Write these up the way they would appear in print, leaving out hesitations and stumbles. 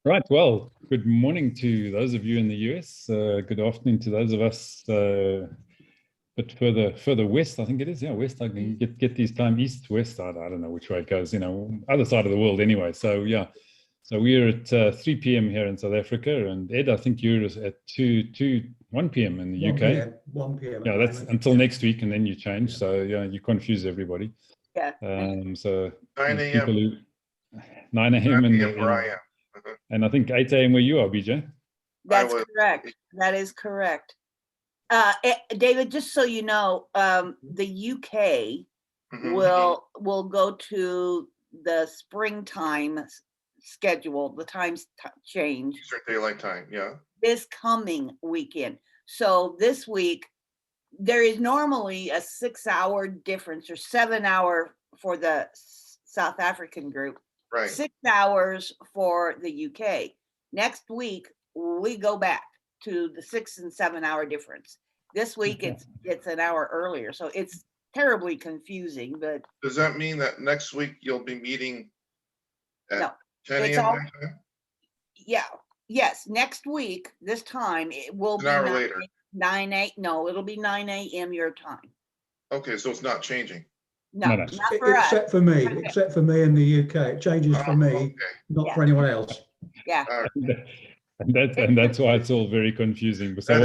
Right. Well, good morning to those of you in the US. Good afternoon to those of us a bit further west. I think it is. Yeah, west. I can get these time east, west. I don't know which way it goes. Other side of the world anyway. So yeah. So we're at 3 p.m. here in South Africa, and Ed, I think you're at 1 p.m. in the 1 UK. PM, 1 p.m. Yeah, that's until next week, and then you change. Yeah. So yeah, you confuse everybody. Yeah. So 9 a.m. people who 9 a.m. where I am. And I think 8 a.m. where you are, BJ. That's correct. That is correct. David, just so you know, the UK will go to the springtime schedule, the times change. Eastern Daylight Time, yeah. This coming weekend. So this week, there is normally a 6-hour difference or 7-hour for the South African group. Right. 6 hours for the UK. Next week, we go back to the 6 and 7 hour difference. This week, it's an hour earlier. So it's terribly confusing, but. Does that mean that next week you'll be meeting at 10 a.m.? Yeah. Yes. Next week, this time, it will be an hour later. 8. No, it'll be 9 a.m. your time. Okay, so it's not changing. No, not for us. Except for me, except for me in the UK. It changes for me, not for anyone else. Yeah. And that's why it's all very confusing. So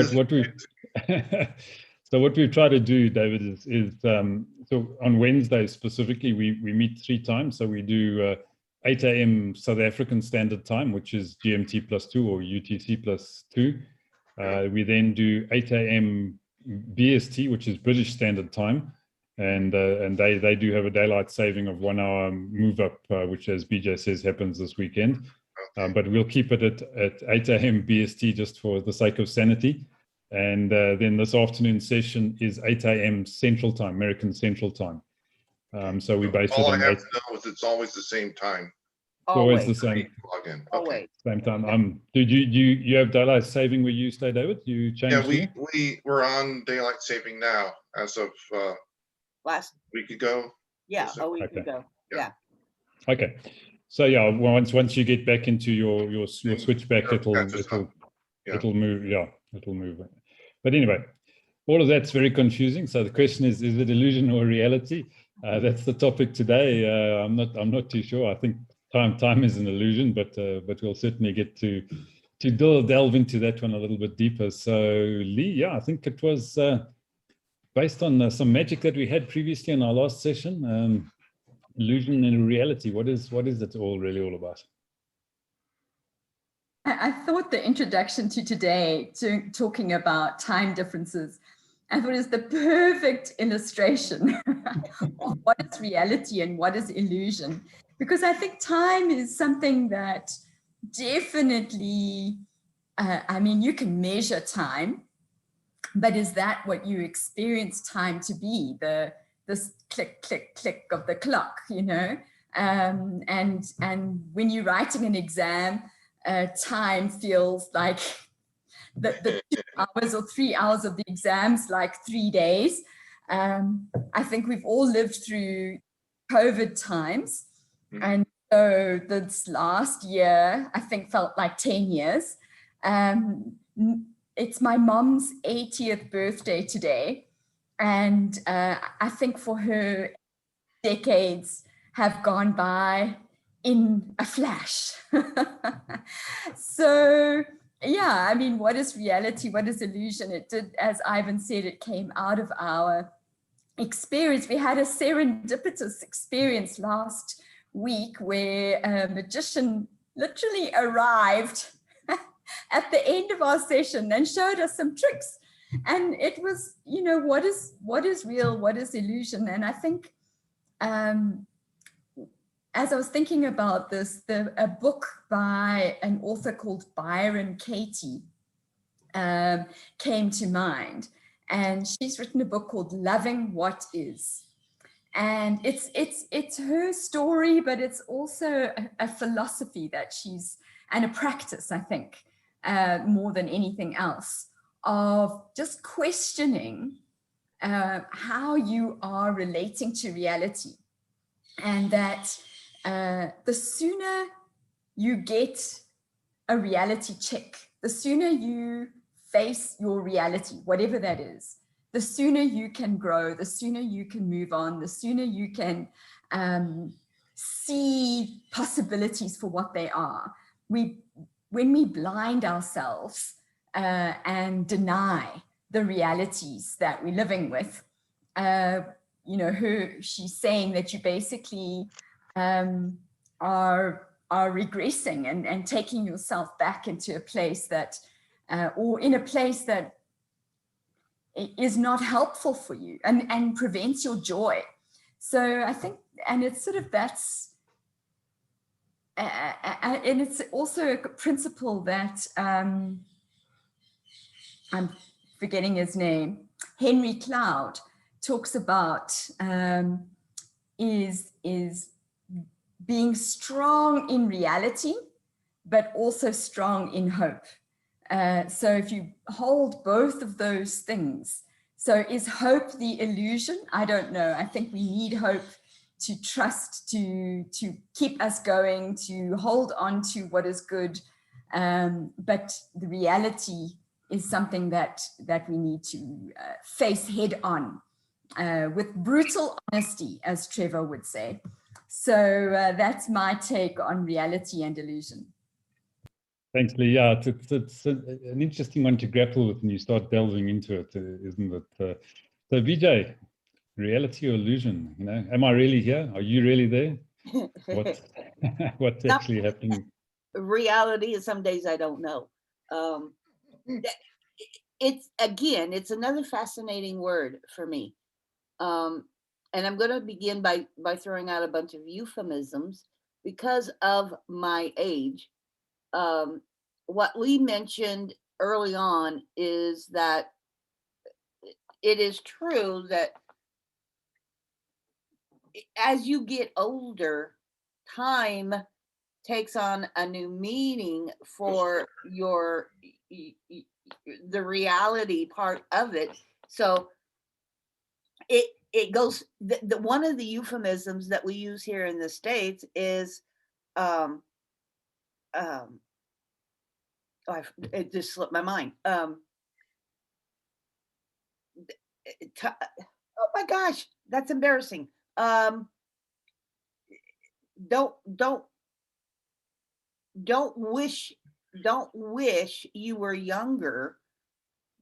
what we've tried to do, David, is so on Wednesday specifically, we meet 3 times. So we do 8 a.m. South African Standard Time, which is GMT +2 or UTC +2. We then do 8 a.m. BST, which is British Standard Time. And they do have a daylight saving of 1 hour move up, which, as BJ says, happens this weekend. But we'll keep it at 8 a.m. BST just for the sake of sanity. And then this afternoon session is 8 a.m. Central Time, American Central Time. So we base all it on I have to know is it's always the same time. Always the same. Okay. Same time. Did you have daylight saving where you stay, David? You changed? Yeah, we're on daylight saving now as of last week ago. Yeah, a week ago. Yeah. Okay. So yeah, once you get back into your switch back, it'll move. Yeah, it'll move. But anyway, all of that's very confusing. So the question is it illusion or reality? That's the topic today. I'm not too sure. I think time is an illusion, but we'll certainly get to delve into that one a little bit deeper. So Lee, yeah, I think it was based on some magic that we had previously in our last session. Illusion and reality. What is it all really all about? I thought the introduction to today, to talking about time differences, I thought is the perfect illustration of what is reality and what is illusion. Because I think time is something that definitely, you can measure time, but is that what you experience time to be? This click, click, click of the clock, and when you're writing an exam, time feels like the 2 hours or 3 hours of the exams like 3 days. I think we've all lived through COVID times. And so this last year, I think felt like 10 years. It's my mom's 80th birthday today. And I think for her, decades have gone by in a flash. So, yeah, what is reality? What is illusion? It did, as Ivan said, it came out of our experience. We had a serendipitous experience last week where a magician literally arrived at the end of our session and showed us some tricks. And it was, what is real, what is illusion? And I think as I was thinking about this, a book by an author called Byron Katie came to mind. And she's written a book called Loving What Is. And it's her story, but it's also a philosophy that and a practice, I think, more than anything else, of just questioning how you are relating to reality. And that the sooner you get a reality check. The sooner you face your reality, whatever that is, the sooner you can grow, the sooner you can move on, the sooner you can see possibilities for what they are. When we blind ourselves and deny the realities that we're living with, you know, she's saying that you basically are regressing and taking yourself back into a place that, or in a place that is not helpful for you and prevents your joy. So I think, and it's sort of that's, and it's also a principle that I'm forgetting his name, Henry Cloud talks about, is being strong in reality, but also strong in hope. So if you hold both of those things, so is hope the illusion? I don't know. I think we need hope to trust, to keep us going, to hold on to what is good. But the reality is something that we need to face head on with brutal honesty, as Trevor would say. So that's my take on reality and illusion. Thanks, Lee. Yeah, it's an interesting one to grapple with when you start delving into it, isn't it? So, Vijay, reality or illusion? You know, am I really here? Are you really there? What's actually happening? Reality is some days I don't know. It's again, it's another fascinating word for me. And I'm going to begin by throwing out a bunch of euphemisms because of my age. What we mentioned early on is that it is true that as you get older, time takes on a new meaning for the reality part of it. So it goes, the one of the euphemisms that we use here in the States is it just slipped my mind. Oh my gosh, that's embarrassing. Don't wish you were younger,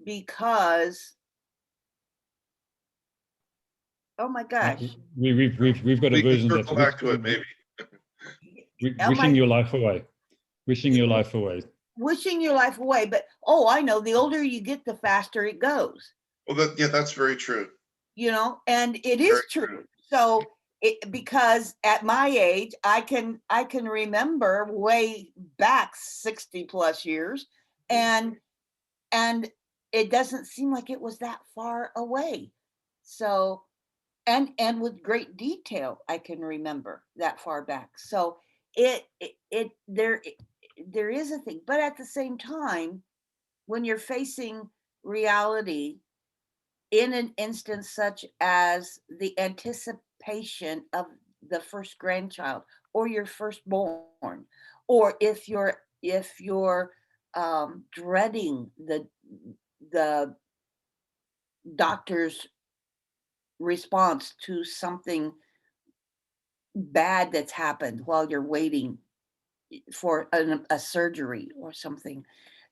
because oh my gosh, we've got a We can version that's circle back to it, maybe. wishing your life away. Wishing your life away. Wishing your life away, but oh, I know, the older you get, the faster it goes. Well, yeah, that's very true. You know, and it is true. So because at my age, I can remember way back 60 plus years, and it doesn't seem like it was that far away. So and with great detail, I can remember that far back. So there is a thing, but at the same time, when you're facing reality in an instance such as the anticipation of the first grandchild or your firstborn, or if you're dreading the doctor's response to something bad that's happened while you're waiting for a surgery or something,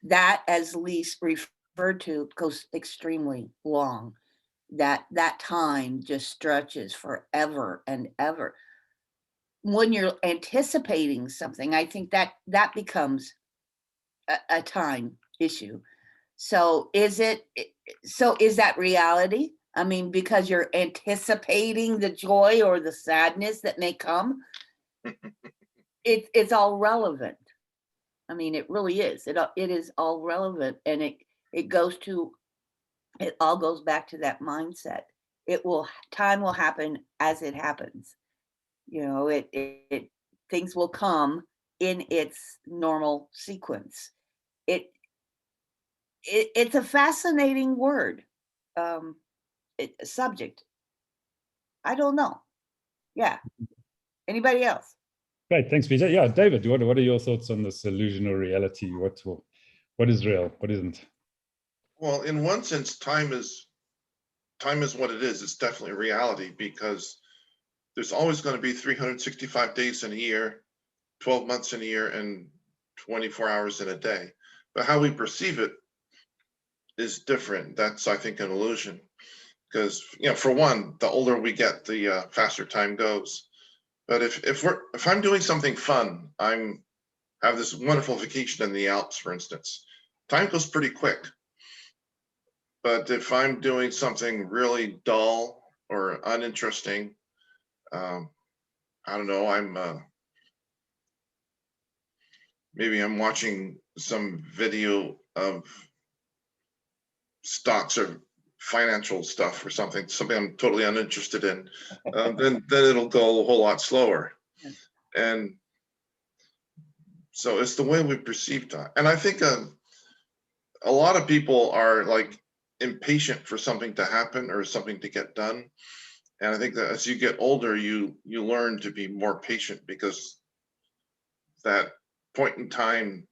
that, as Lee referred to, goes extremely long. That time just stretches forever and ever. When you're anticipating something, I think that becomes a time issue. So is that reality? I mean, because you're anticipating the joy or the sadness that may come, it's all relevant. I mean, it really is. It is all relevant, and it all goes back to that mindset. Time will happen as it happens. You know, things will come in its normal sequence. It's a fascinating word, subject. I don't know. Yeah. Anybody else? Great, thanks, Peter. Yeah, David, what are your thoughts on this illusion or reality? What is real? What isn't? Well, in one sense, time is what it is. It's definitely reality, because there's always going to be 365 days in a year, 12 months in a year, and 24 hours in a day. But how we perceive it is different. That's, I think, an illusion. Because, for one, the older we get, the faster time goes. But if I'm doing something fun, have this wonderful vacation in the Alps, for instance, time goes pretty quick. But if I'm doing something really dull or uninteresting, I don't know, maybe I'm watching some video of stocks or financial stuff or something I'm totally uninterested in, then it'll go a whole lot slower. And so it's the way we perceive time. And I think a lot of people are like impatient for something to happen or something to get done. And I think that as you get older, you learn to be more patient, because that point in time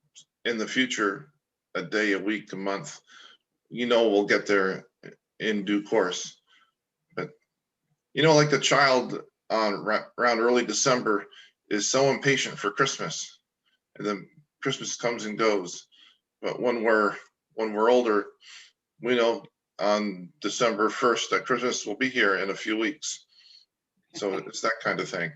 in the future, a day, a week, a month, we'll get there in due course. But like the child around early December is so impatient for Christmas, and then Christmas comes and goes. But when we're older, we know on December 1st that Christmas will be here in a few weeks. So it's that kind of thing.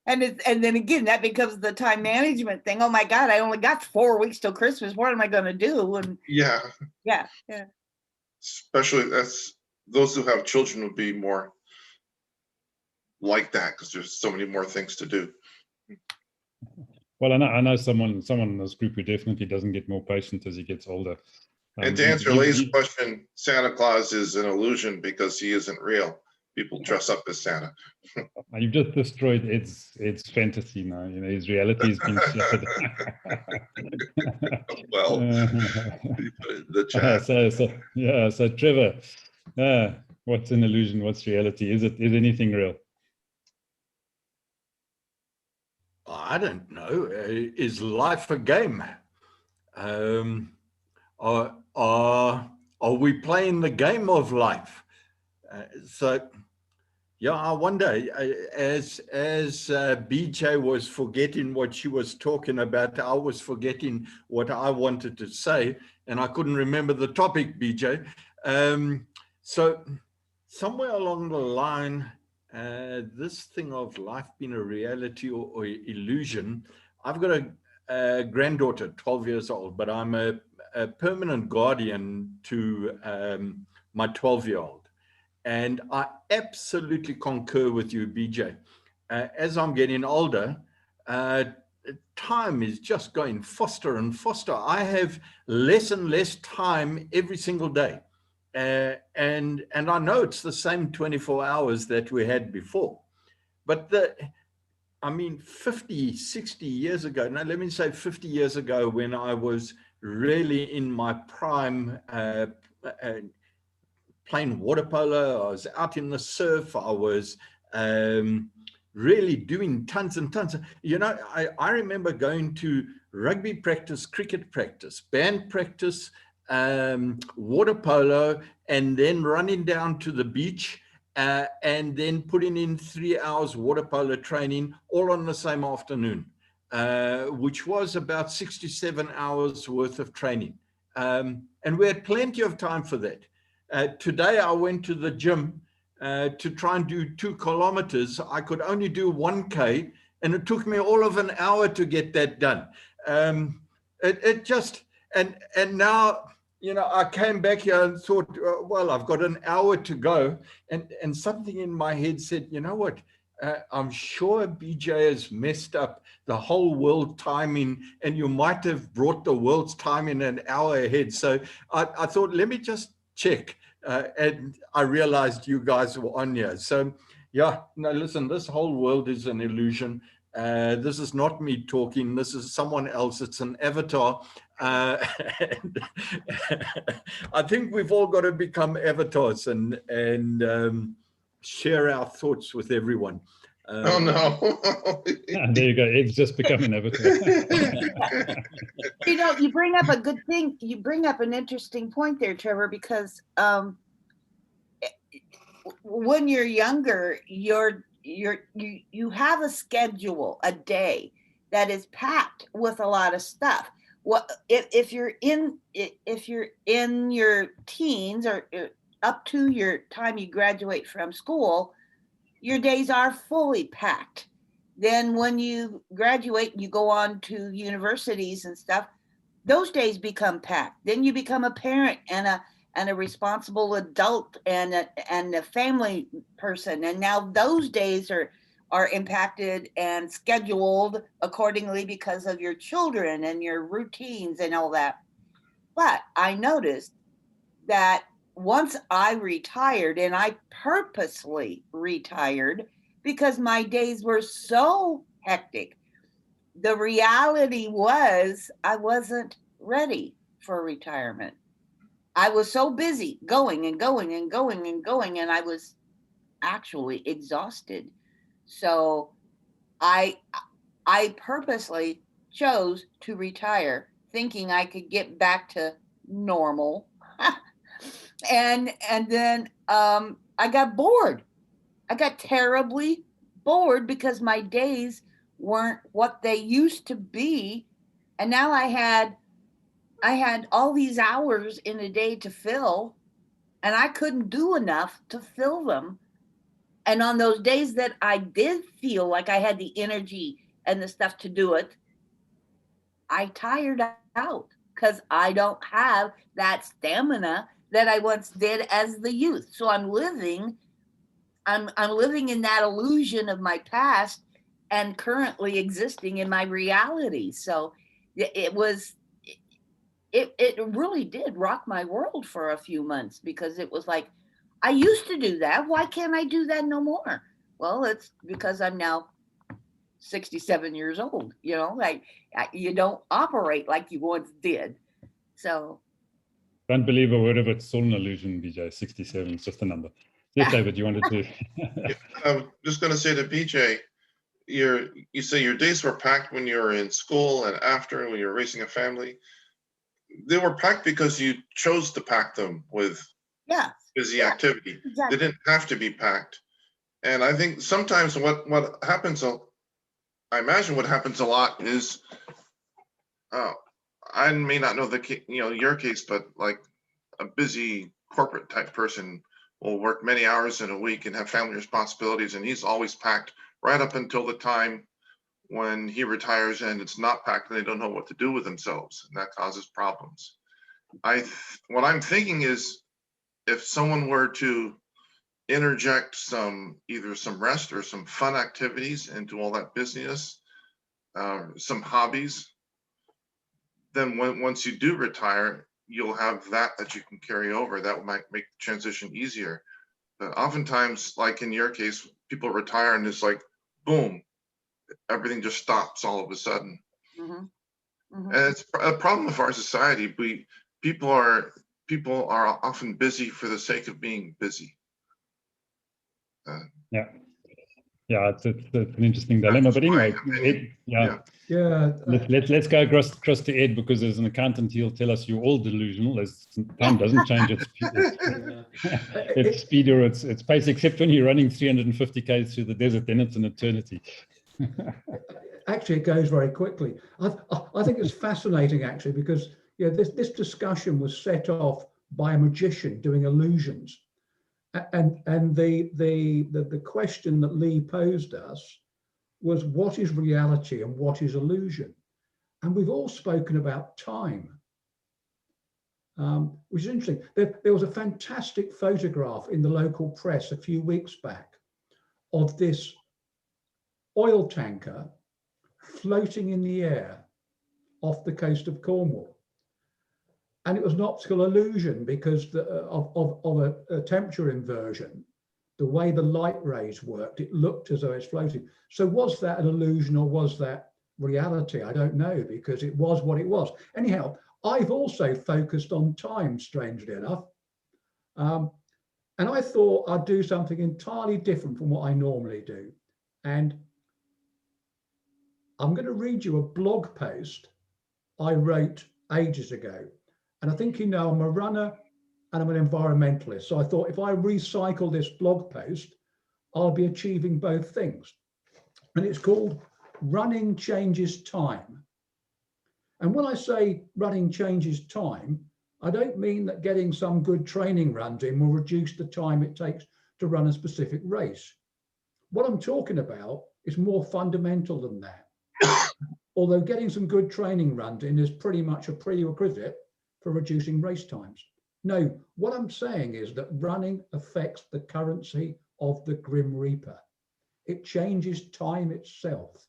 And then again, that becomes the time management thing. Oh my God, I only got 4 weeks till Christmas. What am I going to do? And yeah. Especially those who have children would be more like that, because there's so many more things to do. Well, I know someone in this group who definitely doesn't get more patient as he gets older. And to answer Lay's question, Santa Claus is an illusion because he isn't real. People dress up as Santa. You've just destroyed its fantasy now. His reality has been shattered. Well, the chat. So Trevor, what's an illusion? What's reality? Is anything real? I don't know. Is life a game? Are we playing the game of life? I wonder, as BJ was forgetting what she was talking about, I was forgetting what I wanted to say, and I couldn't remember the topic, BJ. So somewhere along the line, this thing of life being a reality or illusion, I've got a granddaughter, 12 years old, but I'm a permanent guardian to my 12-year-old. And I absolutely concur with you, BJ. As I'm getting older, time is just going faster and faster. I have less and less time every single day. And I know it's the same 24 hours that we had before. But 50, 60 years ago, now let me say 50 years ago, when I was really in my prime, playing water polo, I was out in the surf, I was really doing tons and tons. I remember going to rugby practice, cricket practice, band practice, water polo, and then running down to the beach and then putting in 3 hours water polo training all on the same afternoon, which was about 67 hours worth of training. And we had plenty of time for that. Today I went to the gym to try and do 2 kilometers. I could only do 1K, and it took me all of an hour to get that done. And now, I came back here and thought, well, I've got an hour to go. And something in my head said, you know what? I'm sure BJ has messed up the whole world timing, and you might have brought the world's time in an hour ahead. So I thought, let me just check. And I realized you guys were on here. So listen, this whole world is an illusion. This is not me talking. This is someone else. It's an avatar. And I think we've all got to become avatars and share our thoughts with everyone. Oh, no. There you go. It's just become an avatar. You know, you bring up a good thing. You bring up an interesting point there, Trevor, because when you're younger, you have a schedule, a day that is packed with a lot of stuff. What if you're in your teens or up to your time you graduate from school, your days are fully packed. Then when you graduate and you go on to universities and stuff, those days become packed. Then you become a parent and a responsible adult and a family person. And now those days are impacted and scheduled accordingly because of your children and your routines and all that. But I noticed that once I retired, and I purposely retired because my days were so hectic, the reality was I wasn't ready for retirement. I was so busy going and going and going and going, and I was actually exhausted. So I purposely chose to retire thinking I could get back to normal. and then I got bored. I got terribly bored because my days weren't what they used to be. And now I had all these hours in a day to fill, and I couldn't do enough to fill them. And on those days that I did feel like I had the energy and the stuff to do it, I tired out because I don't have that stamina that I once did as the youth. So I'm living in that illusion of my past and currently existing in my reality. So it really did rock my world for a few months, because it was like, I used to do that. Why can't I do that no more? Well, it's because I'm now 67 years old. You know, like you don't operate like you once did. So. Don't believe a word of it. It's all an illusion, BJ. 67 is just a number. Yes, David, you wanted to. I'm just going to say to BJ, you say your days were packed when you were in school and after, when you were raising a family. They were packed because you chose to pack them with busy activity. Exactly. They didn't have to be packed. And I think sometimes what happens, I imagine what happens a lot is, I may not know your case, but like a busy corporate type person will work many hours in a week and have family responsibilities, and he's always packed right up until the time when he retires and it's not packed and they don't know what to do with themselves, and that causes problems. What I'm thinking is, if someone were to interject either some rest or some fun activities into all that busyness, some hobbies, then once you do retire, you'll have that you can carry over. That might make the transition easier. But oftentimes, like in your case, people retire and it's like, boom, everything just stops all of a sudden. Mm-hmm. Mm-hmm. And it's a problem of our society. People are often busy for the sake of being busy. Yeah, it's an interesting dilemma. But anyway, let's go across to Ed, because as an accountant, he'll tell us you're all delusional. As time doesn't change its speed or its pace, except when you're running 350 k's through the desert, then it's an eternity. Actually, it goes very quickly. I think it's fascinating, actually, because this discussion was set off by a magician doing illusions. And the question that Lee posed us was, what is reality and what is illusion? And we've all spoken about time, which is interesting. There was a fantastic photograph in the local press a few weeks back of this oil tanker floating in the air off the coast of Cornwall. And it was an optical illusion because of a temperature inversion. The way the light rays worked, it looked as though it's floating. So was that an illusion or was that reality? I don't know, because it was what it was. Anyhow, I've also focused on time, strangely enough. And I thought I'd do something entirely different from what I normally do. And I'm going to read you a blog post I wrote ages ago. And I think, you know, I'm a runner and I'm an environmentalist. So I thought if I recycle this blog post, I'll be achieving both things. And it's called Running Changes Time. And when I say running changes time, I don't mean that getting some good training runs in will reduce the time it takes to run a specific race. What I'm talking about is more fundamental than that. Although getting some good training runs in is pretty much a prerequisite for reducing race times. No, what I'm saying is that running affects the currency of the Grim Reaper. It changes time itself.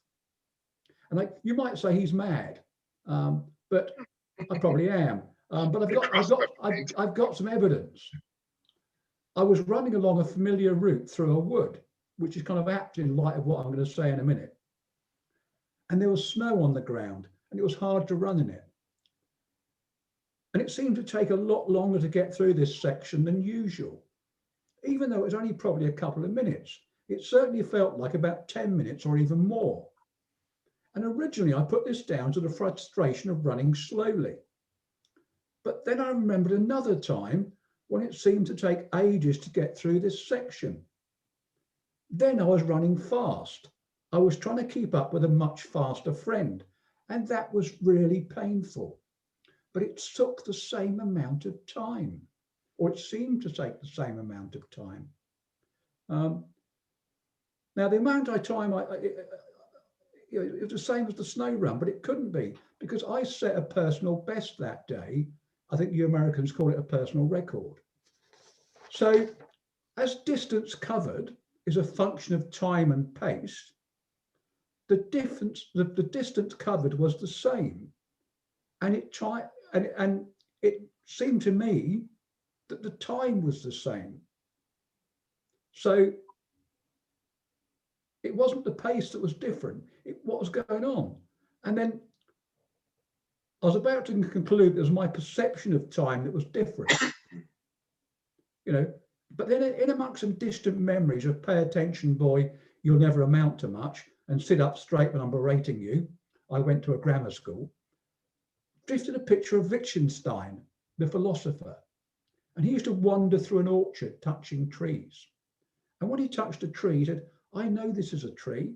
And like, you might say he's mad, but I probably am. But I've got some evidence. I was running along a familiar route through a wood, which is kind of apt in light of what I'm going to say in a minute. And there was snow on the ground, and it was hard to run in it. And it seemed to take a lot longer to get through this section than usual. Even though it was only probably a couple of minutes, it certainly felt like about 10 minutes or even more. And originally I put this down to the frustration of running slowly. But then I remembered another time when it seemed to take ages to get through this section. Then I was running fast. I was trying to keep up with a much faster friend, and that was really painful. But it took the same amount of time, or it seemed to take the same amount of time. Now, the amount of time, it was the same as the snow run, but it couldn't be because I set a personal best that day. I think you Americans call it a personal record. So as distance covered is a function of time and pace, the distance covered was the same. And it seemed to me that the time was the same. So it wasn't the pace that was different, what was going on. And then I was about to conclude it was my perception of time that was different. You know, but then in amongst some distant memories of pay attention, boy, you'll never amount to much, and sit up straight when I'm berating you, I went to a grammar school, drifted a picture of Wittgenstein, the philosopher. And he used to wander through an orchard touching trees. And when he touched a tree, he said, I know this is a tree.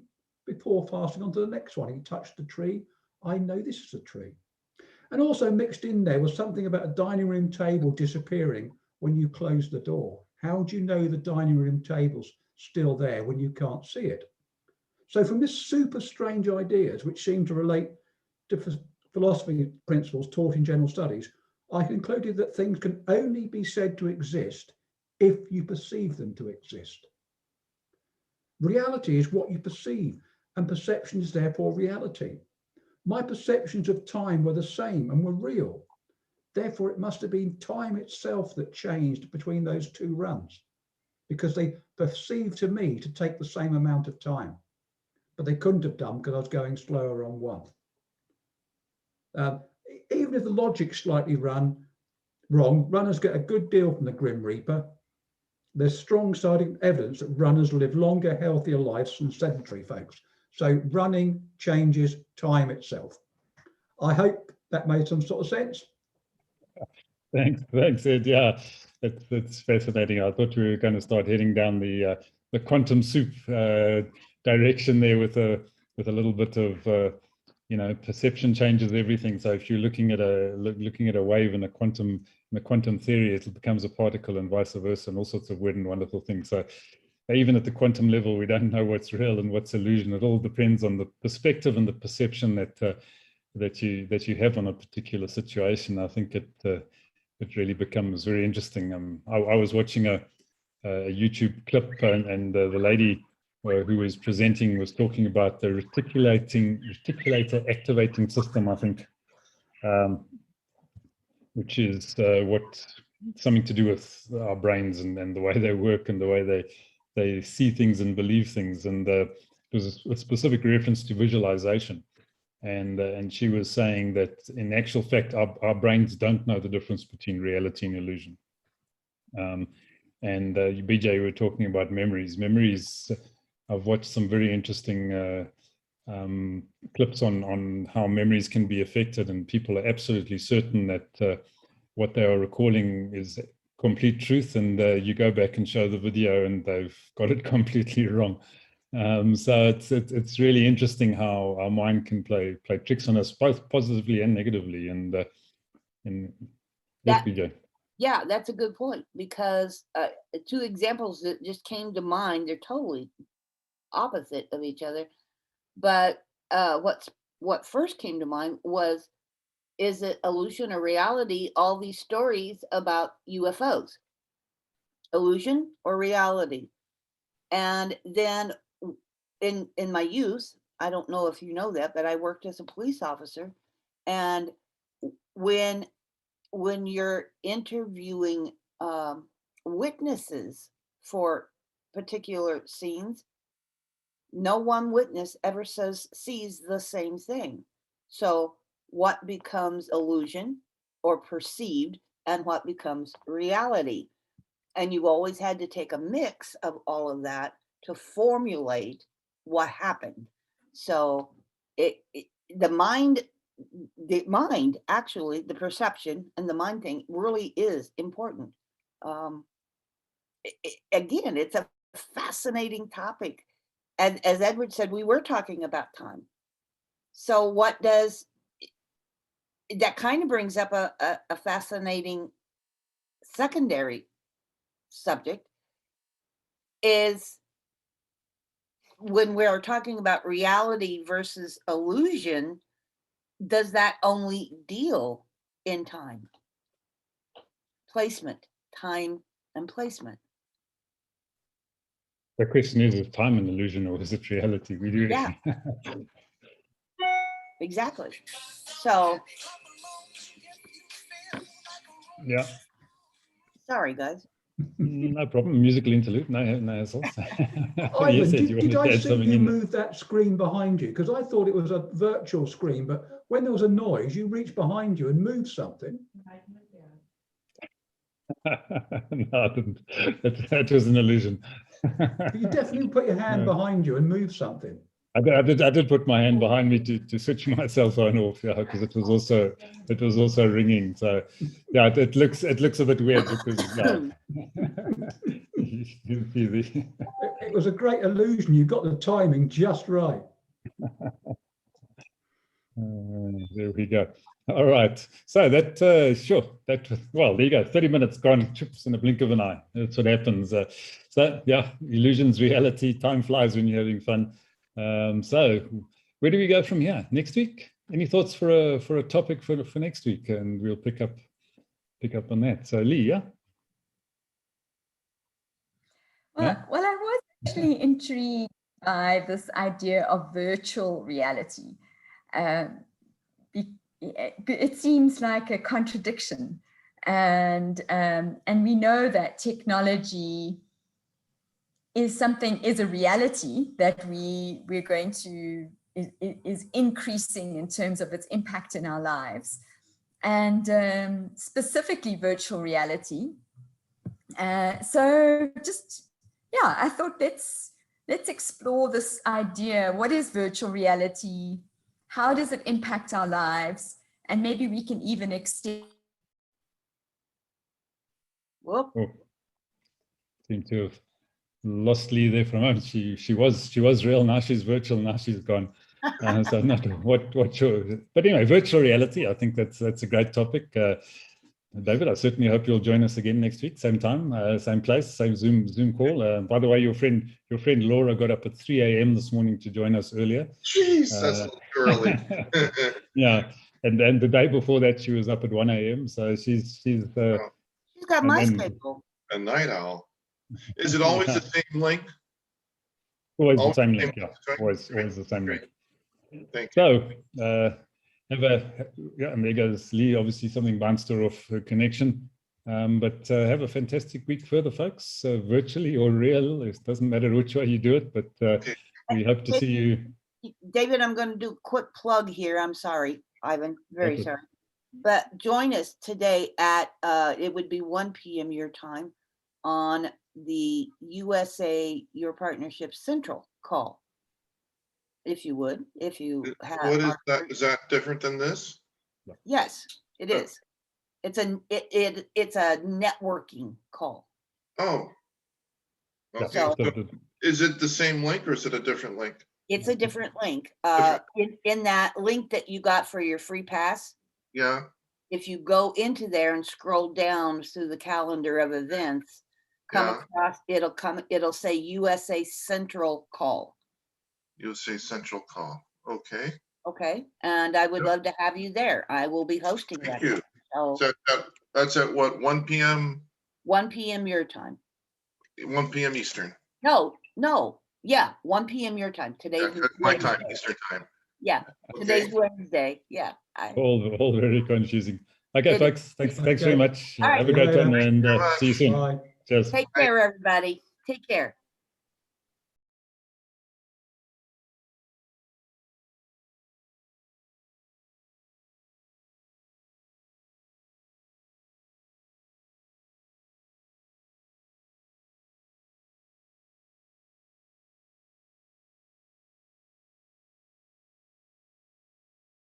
Before passing on to the next one, he touched the tree. I know this is a tree. And also mixed in there was something about a dining room table disappearing when you close the door. How do you know the dining room table's still there when you can't see it? So from this super strange ideas, which seem to relate to philosophy principles taught in general studies, I concluded that things can only be said to exist if you perceive them to exist. Reality is what you perceive, and perception is therefore reality. My perceptions of time were the same and were real. Therefore, it must have been time itself that changed between those two runs, because they perceived to me to take the same amount of time, but they couldn't have done because I was going slower on one. Even if the logic's slightly wrong, runners get a good deal from the Grim Reaper. There's strong scientific evidence that runners live longer, healthier lives than sedentary folks. So running changes time itself. I hope that made some sort of sense. Thanks, Ed. Yeah, that's fascinating. I thought we were going to start heading down the quantum soup direction there with a little bit of perception changes everything. So if you're looking at a wave in a quantum theory, it becomes a particle and vice versa, and all sorts of weird and wonderful things. So even at the quantum level, we don't know what's real and what's illusion. It all depends on the perspective and the perception that you have on a particular situation. I think it really becomes very interesting. I was watching a YouTube clip, and the lady who was presenting was talking about the reticulator activating system, I think, which is something to do with our brains and the way they work and the way they see things and believe things. And it was a specific reference to visualization. And she was saying that in actual fact, our brains don't know the difference between reality and illusion. And BJ, you were talking about memories. Memories, I've watched some very interesting clips on how memories can be affected, and people are absolutely certain that what they are recalling is complete truth, and you go back and show the video and they've got it completely wrong. So it's really interesting how our mind can play tricks on us, both positively and negatively. And yes, BJ. Yeah, that's a good point, because two examples that just came to mind, they're totally opposite of each other. But what first came to mind was, is it illusion or reality? All these stories about UFOs, illusion or reality? And then in my youth, I don't know if you know that, but I worked as a police officer, and when you're interviewing witnesses for particular scenes, no one witness ever sees the same thing. So what becomes illusion or perceived, and what becomes reality? And you always had to take a mix of all of that to formulate what happened. So the mind, actually, the perception and the mind thing really is important. Again, it's a fascinating topic. And as Edward said, we were talking about time. So what does that kind of brings up a fascinating secondary subject, is when we're talking about reality versus illusion, does that only deal in time? Placement, time and placement. The question is time an illusion or is it reality? We do. Yeah. Exactly. So Yeah. Sorry, guys. No problem. Musical interlude. No hassles. Ivan, Yes, Ed, did I see you in move that screen behind you? Because I thought it was a virtual screen, but when there was a noise, you reached behind you and moved something. No, I didn't. That was an illusion. You definitely put your hand behind you and moved something. I did put my hand behind me to switch my cell phone off, yeah, because it was also ringing. So yeah, it looks a bit weird because It was a great illusion. You got the timing just right. There we go. All right. So well, there you go. 30 minutes gone, chips in a blink of an eye. That's what happens. So yeah, illusions, reality, time flies when you're having fun. So where do we go from here? Next week? Any thoughts for a topic for next week? And we'll pick up on that. So Lee, yeah? Well, I was actually intrigued by this idea of virtual reality. It seems like a contradiction, and we know that technology is a reality that we're going to is increasing in terms of its impact in our lives, and specifically virtual reality. So just I thought let's explore this idea. What is virtual reality? How does it impact our lives? And maybe we can even extend. Whoop. Oh, seem to have lost Lee there for a moment. She was real, now she's virtual, now she's gone. So I'm not what sure. But anyway, virtual reality, I think that's a great topic. David, I certainly hope you'll join us again next week, same time, same place, same Zoom call. By the way, your friend Laura got up at 3 a.m. this morning to join us earlier. Jeez, that's early. Yeah, and the day before that she was up at 1 a.m. So she's got my schedule. A night owl. Is it always the same link? Always the same link, yeah. Always the same link. Thank you. So and there goes Lee, obviously something bounced her off her connection. But have a fantastic week further, folks, virtually or real. It doesn't matter which way you do it, but we hope to see you. David, I'm going to do a quick plug here. I'm sorry, Ivan, very sorry. But join us today at, it would be 1 p.m. your time on the USA Your Partnership Central call. If you would, if you have. What is that? Is that different than this? Yes, it is. It's a networking call. Oh. Yeah, Okay. So- so So is it the same link or is it a different link? It's a different link. Different. In that link that you got for your free pass, Yeah. if you go into there and scroll down through the calendar of events, come Yeah. across, it'll say USA Central call. You'll say central call. Okay. Okay, and I would Yep. love to have you there. I will be hosting Thank that. you. So So that's at what, 1 p.m. 1 p.m. your time. 1 p.m. Eastern. No, yeah, 1 p.m. your time. Yeah, Today's 'cause my time, Wednesday. Eastern time. Yeah, Okay. today's Wednesday. Yeah. all very confusing. Okay, It- folks, thanks very Okay. much. All right. Have a great See you one later. and Thank you very see you soon. Bye. Cheers. Take care, everybody. Take care.